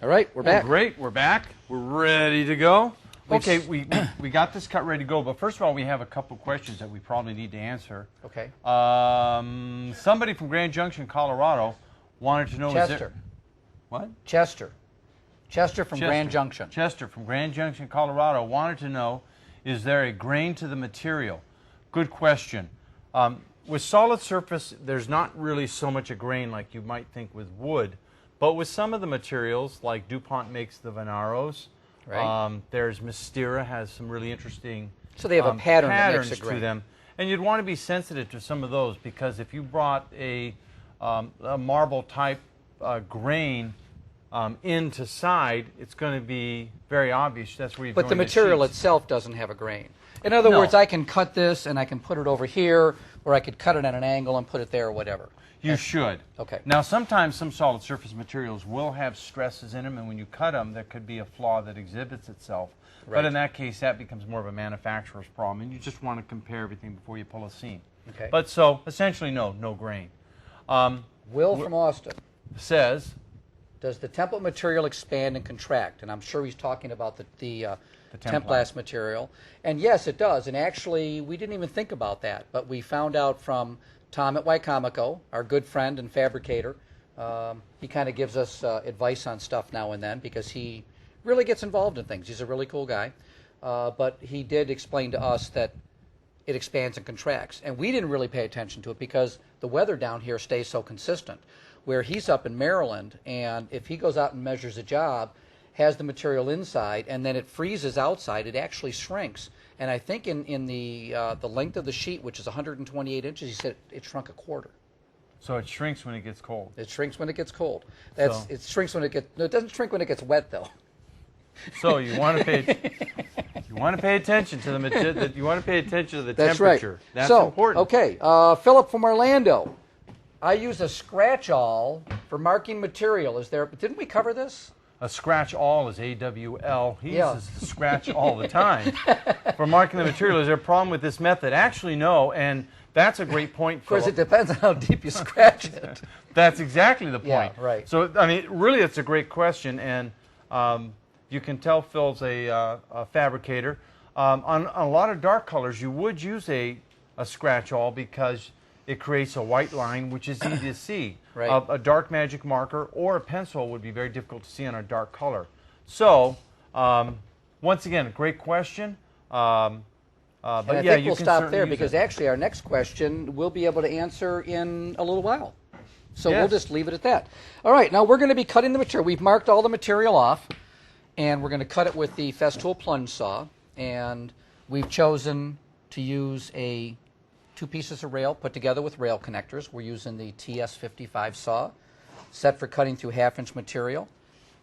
All right, we're back. Great, we're back. We're ready to go. Okay, we got this cut ready to go, but first of all, we have a couple questions that we probably need to answer. Okay. Somebody from Grand Junction, Colorado, wanted to know... Chester. What? Chester. Chester from Grand Junction. Chester from Grand Junction, Colorado, wanted to know, is there a grain to the material? Good question. With solid surface, there's not really so much a grain like you might think with wood, but with some of the materials, like DuPont makes the Venaros, right. There's Mystera has some really interesting so they have a pattern that patterns makes a grain. to them, and you'd want to be sensitive to some of those, because if you brought a marble type grain into side, it's going to be very obvious. That's where you're But the material itself doesn't have a grain. In other words, I can cut this and I can put it over here, or I could cut it at an angle and put it there or whatever. You should. Okay. Now, sometimes some solid surface materials will have stresses in them, and when you cut them, there could be a flaw that exhibits itself. Right. But in that case, that becomes more of a manufacturer's problem, and you just want to compare everything before you pull a seam. Okay. But so, essentially, no grain. Will from Austin says, does the template material expand and contract? And I'm sure he's talking about the templast material. And yes, it does. And actually, we didn't even think about that. But we found out from Tom at Wycomico, our good friend and fabricator. He kind of gives us advice on stuff now and then because he really gets involved in things. He's a really cool guy. But he did explain to us that it expands and contracts. And we didn't really pay attention to it because the weather down here stays so consistent. Where he's up in Maryland, and if he goes out and measures a job, has the material inside, and then it freezes outside, it actually shrinks. And I think in the length of the sheet, which is 128 inches, he said it shrunk a quarter. So it shrinks when it gets cold. It shrinks when it gets cold. It shrinks when it gets. No, it doesn't shrink when it gets wet, though. So you want to pay attention to the you want to pay attention to the That's temperature. Right. That's so, important. Okay, Philip from Orlando. I use a scratch-awl for marking material. Didn't we cover this? A scratch-awl is AWL. He uses the scratch all the time for marking the material. Is there a problem with this method? Actually, no, and that's a great point, Philip. Of course, it depends on how deep you scratch it. That's exactly the point. Yeah, right. So, I mean, really, it's a great question, and you can tell Phil's a fabricator. On a lot of dark colors, you would use a scratch-awl because it creates a white line, which is easy to see. Right. A dark magic marker or a pencil would be very difficult to see on a dark color. So, once again, a great question. But I yeah, think we'll stop there because actually our next question we'll be able to answer in a little while. So we'll just leave it at that. All right, now we're going to be cutting the material. We've marked all the material off, and we're going to cut it with the Festool plunge saw. And we've chosen to use two pieces of rail put together with rail connectors. We're using the TS55 saw, set for cutting through half-inch material.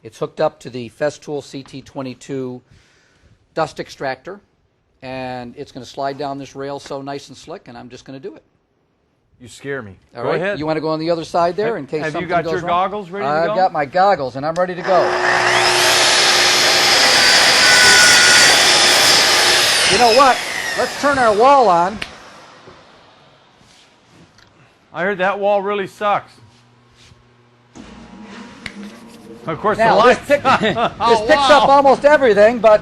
It's hooked up to the Festool CT22 dust extractor, and it's going to slide down this rail so nice and slick, and I'm just going to do it. You scare me. All Go right. ahead. You want to go on the other side there in case something goes wrong? Have you got your goggles ready to go? I've got my goggles, and I'm ready to go. You know what? Let's turn our wall on. I heard that wall really sucks. Of course, now, the lights. this picks up almost everything, but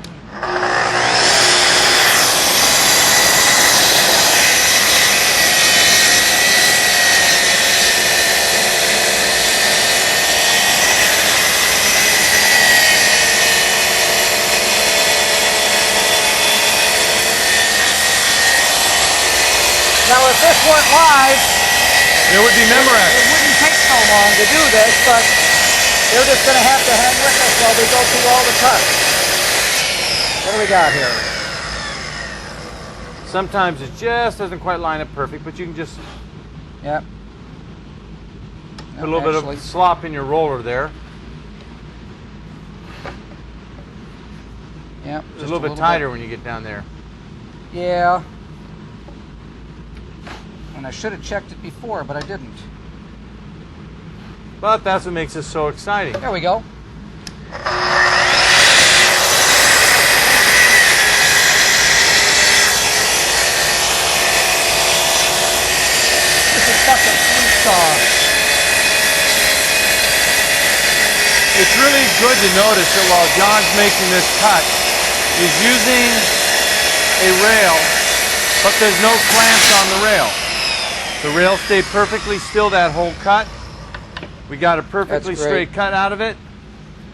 now if this went live, it would be Memorex. It wouldn't take so long to do this, but they're just going to have to hang with us while we go through all the cuts. What do we got here? Sometimes it just doesn't quite line up perfect, but you can just put a little bit of slop in your roller there. Yeah, it's a little bit tighter when you get down there. Yeah. And I should have checked it before, but I didn't. But that's what makes this so exciting. There we go. This is such a sweet saw. it's really good to notice that while John's making this cut, he's using a rail, but there's no clamps on the rail. The rail stayed perfectly still that whole cut. We got a perfectly straight cut out of it.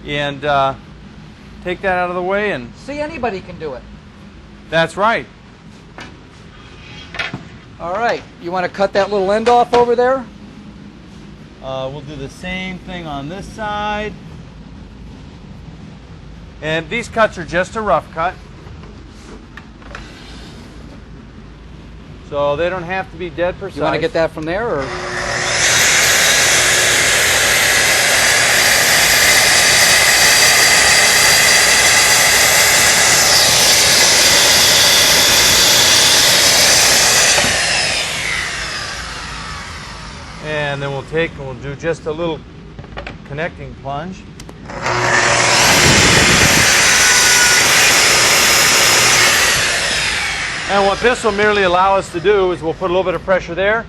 And take that out of the way. And see, anybody can do it. That's right. All right, you want to cut that little end off over there? We'll do the same thing on this side. And these cuts are just a rough cut. So they don't have to be dead precise. You want to get that from there, or? And then we'll take and we'll do just a little connecting plunge. And what this will merely allow us to do is we'll put a little bit of pressure there.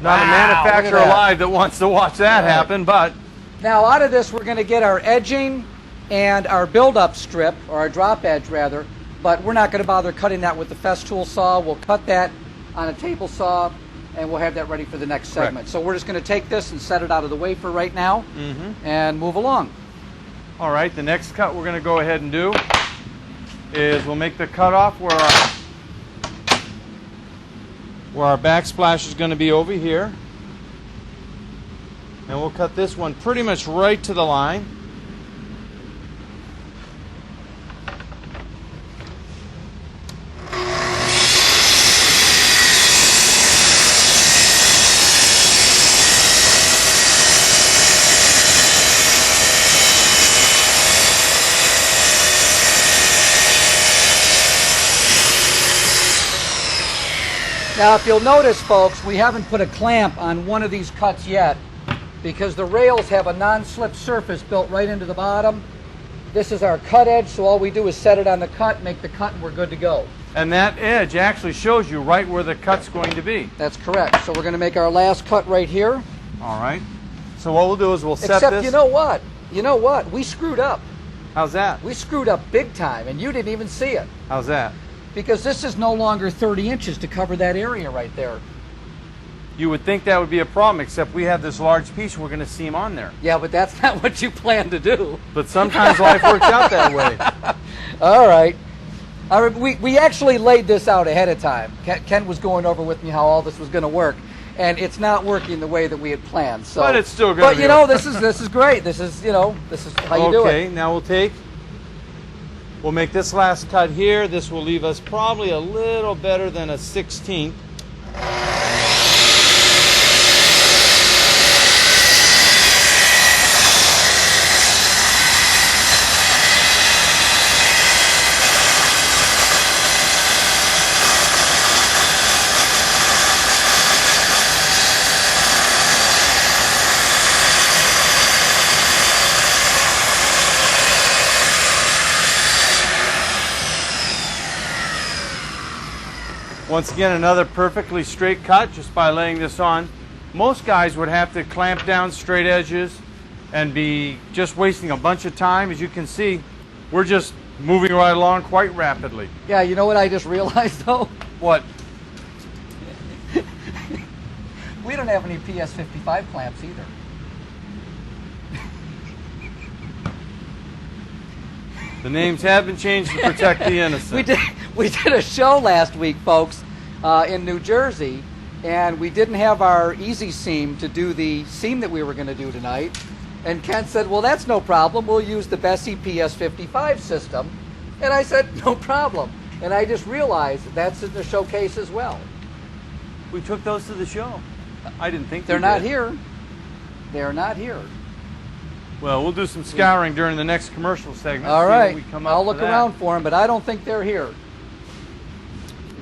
Not a manufacturer alive that wants to watch that happen, but... Now out of this we're going to get our edging and our build-up strip, or our drop edge rather, but we're not going to bother cutting that with the Festool saw. We'll cut that on a table saw, and we'll have that ready for the next segment. So we're just going to take this and set it out of the way for right now, and move along. All right, the next cut we're going to go ahead and do is we'll make the cutoff where our backsplash is going to be over here. And we'll cut this one pretty much right to the line. Now, if you'll notice, folks, we haven't put a clamp on one of these cuts yet because the rails have a non-slip surface built right into the bottom. This is our cut edge, so all we do is set it on the cut, make the cut, and we're good to go. And that edge actually shows you right where the cut's going to be. That's correct. So we're going to make our last cut right here. All right. So what we'll do is we'll set this. Except, you know what? You know what? We screwed up. How's that? We screwed up big time, and you didn't even see it. How's that? Because this is no longer 30 inches to cover that area right there. You would think that would be a problem, except we have this large piece we're going to seam on there. Yeah, but that's not what you plan to do. But sometimes life works out that way. All right. We actually laid this out ahead of time. Ken was going over with me how all this was going to work, and it's not working the way that we had planned. So, but it's still going to be. But you know, this is great. This is this is how you do it. Okay, now we'll make this last cut here. This will leave us probably a little better than a 16th. Once again, another perfectly straight cut just by laying this on. Most guys would have to clamp down straight edges and be just wasting a bunch of time. As you can see, we're just moving right along quite rapidly. Yeah, you know what I just realized though? What? We don't have any PS55 clamps either. The names have been changed to protect the innocent. We did a show last week, folks, in New Jersey, and we didn't have our easy seam to do the seam that we were going to do tonight. And Ken said, well, that's no problem. We'll use the Bessie PS55 system. And I said, no problem. And I just realized that's in the showcase as well. We took those to the show. I didn't think they're not here. They're not here. Well, we'll do some scouring during the next commercial segment. All right. I'll look for around for them, but I don't think they're here.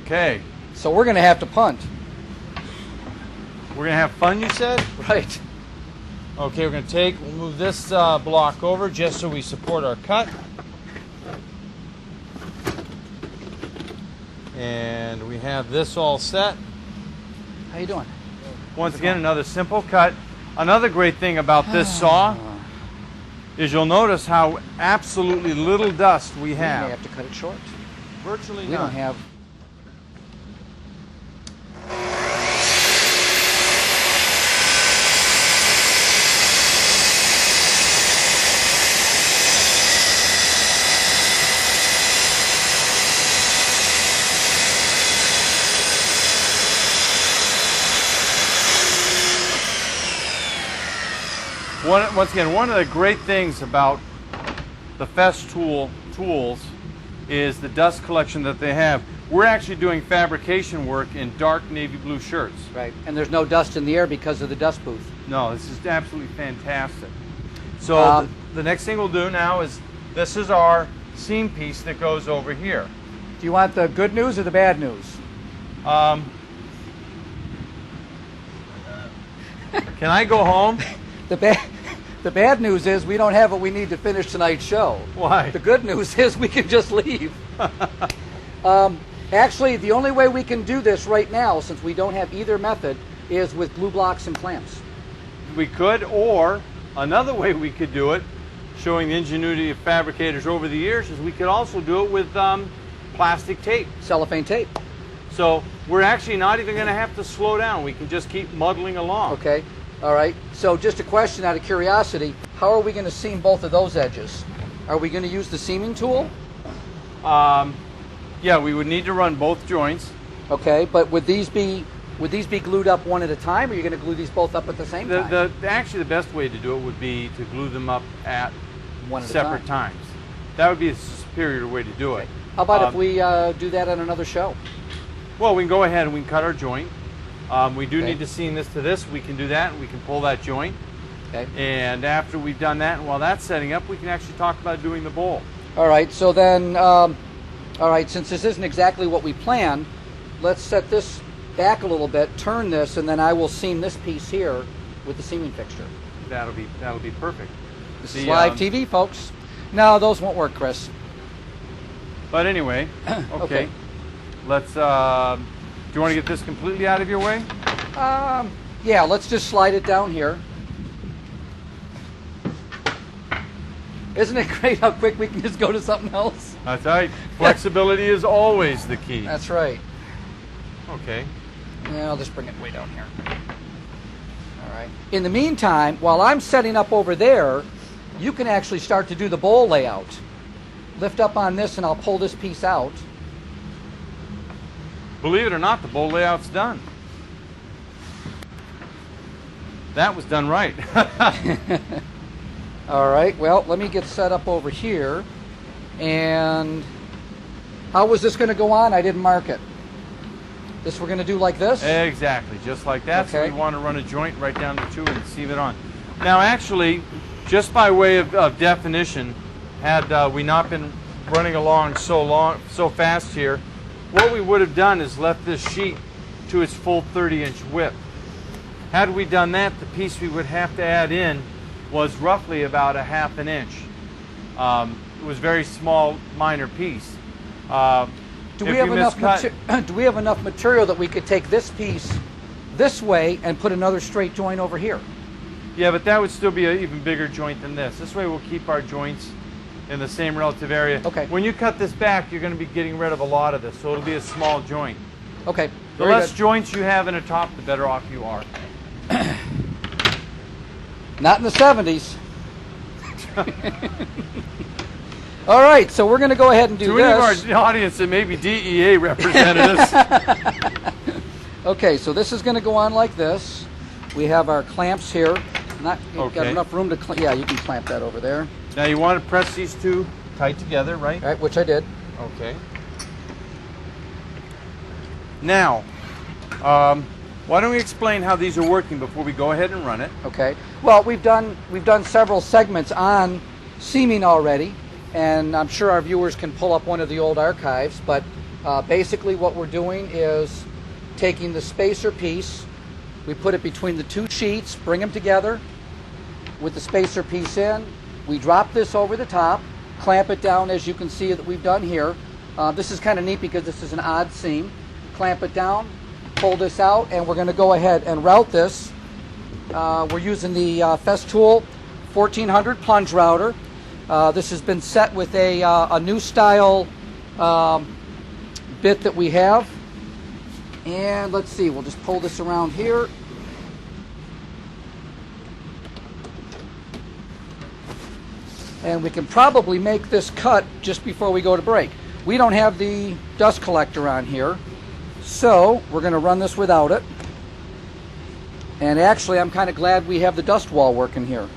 Okay. So we're going to have to punt. We're going to have fun, you said? Right. Okay, we'll move this block over just so we support our cut. And we have this all set. How you doing? Once again, another simple cut. Another great thing about this saw is you'll notice how absolutely little dust we We may have. have to cut it short. Virtually We none. don't have. Once again, one of the great things about the tools is the dust collection that they have. We're actually doing fabrication work in dark navy blue shirts. Right, and there's no dust in the air because of the dust booth. No, this is absolutely fantastic. So the next thing we'll do now is, this is our seam piece that goes over here. Do you want the good news or the bad news? Can I go home? The bad news is we don't have what we need to finish tonight's show. Why? The good news is we can just leave. Actually, the only way we can do this right now, since we don't have either method, is with glue blocks and clamps. We could, or another way we could do it, showing the ingenuity of fabricators over the years, is we could also do it with plastic tape. Cellophane tape. So we're actually not even going to have to slow down. We can just keep muddling along. Okay. All right. So just a question out of curiosity, how are we going to seam both of those edges? Are we going to use the seaming tool? Yeah, we would need to run both joints. Okay, but would these be glued up one at a time, or are you going to glue these both up at the same time? Actually, the best way to do it would be to glue them up at One at a separate time. times. That would be a superior way to do it. How about if we do that on another show? Well, we can go ahead and we can cut our joint. We do Okay. need to seam this to this. We can do that, and we can pull that joint. Okay. And after we've done that, and while that's setting up, we can actually talk about doing the bowl. All right. So then, all right, since this isn't exactly what we planned, let's set this back a little bit, turn this, and then I will seam this piece here with the seaming fixture. That'll be perfect. This is live TV, folks. No, those won't work, Chris. But anyway, okay. Okay. Let's. Do you want to get this completely out of your way? Yeah, let's just slide it down here. Isn't it great how quick we can just go to something else? That's right. Flexibility is always the key. That's right. Okay. Yeah, I'll just bring it way down here. All right. In the meantime, while I'm setting up over there, you can actually start to do the bowl layout. Lift up on this and I'll pull this piece out. Believe it or not, the bowl layout's done. That was done right. All right, well, let me get set up over here. And how was this going to go on? I didn't mark it. This we're going to do like this? Exactly, just like that. Okay. So we want to run a joint right down to 2 and seam it on. Now actually, just by way of definition, had we not been running along so fast here, what we would have done is left this sheet to its full 30-inch width. Had we done that, the piece we would have to add in was roughly about a ½ an inch. It was a very small, minor piece. Do we have enough material that we could take this piece this way and put another straight joint over here? Yeah, but that would still be an even bigger joint than this. This way we'll keep our joints in the same relative area. Okay. When you cut this back, you're going to be getting rid of a lot of this, so it'll be a small joint. Okay. The very less good. joints you have in a top, the better off you are. Not in the 70s. All right, so we're going to go ahead and do To this. any of our audience that may be DEA representatives. Okay, so this is going to go on like this. We have our clamps here. You've got Okay. enough room to yeah, you can clamp that over there. Now you want to press these two tight together, right? All right, which I did. Okay. Now, why don't we explain how these are working before we go ahead and run it? Okay. Well, we've done several segments on seaming already, and I'm sure our viewers can pull up one of the old archives, but basically what we're doing is taking the spacer piece, we put it between the two sheets, bring them together with the spacer piece in, we drop this over the top, clamp it down as you can see that we've done here. This is kind of neat because this is an odd seam. Clamp it down, pull this out, and we're going to go ahead and route this. We're using the Festool 1400 plunge router. This has been set with a new style bit that we have. And let's see, we'll just pull this around here. And we can probably make this cut just before we go to break. We don't have the dust collector on here, so we're going to run this without it. And actually, I'm kind of glad we have the dust wall working here.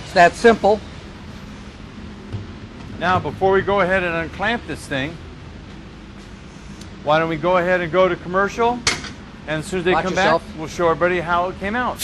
It's that simple. Now, before we go ahead and unclamp this thing, why don't we go ahead and go to commercial, and as soon as they Watch come yourself. back, we'll show everybody how it came out.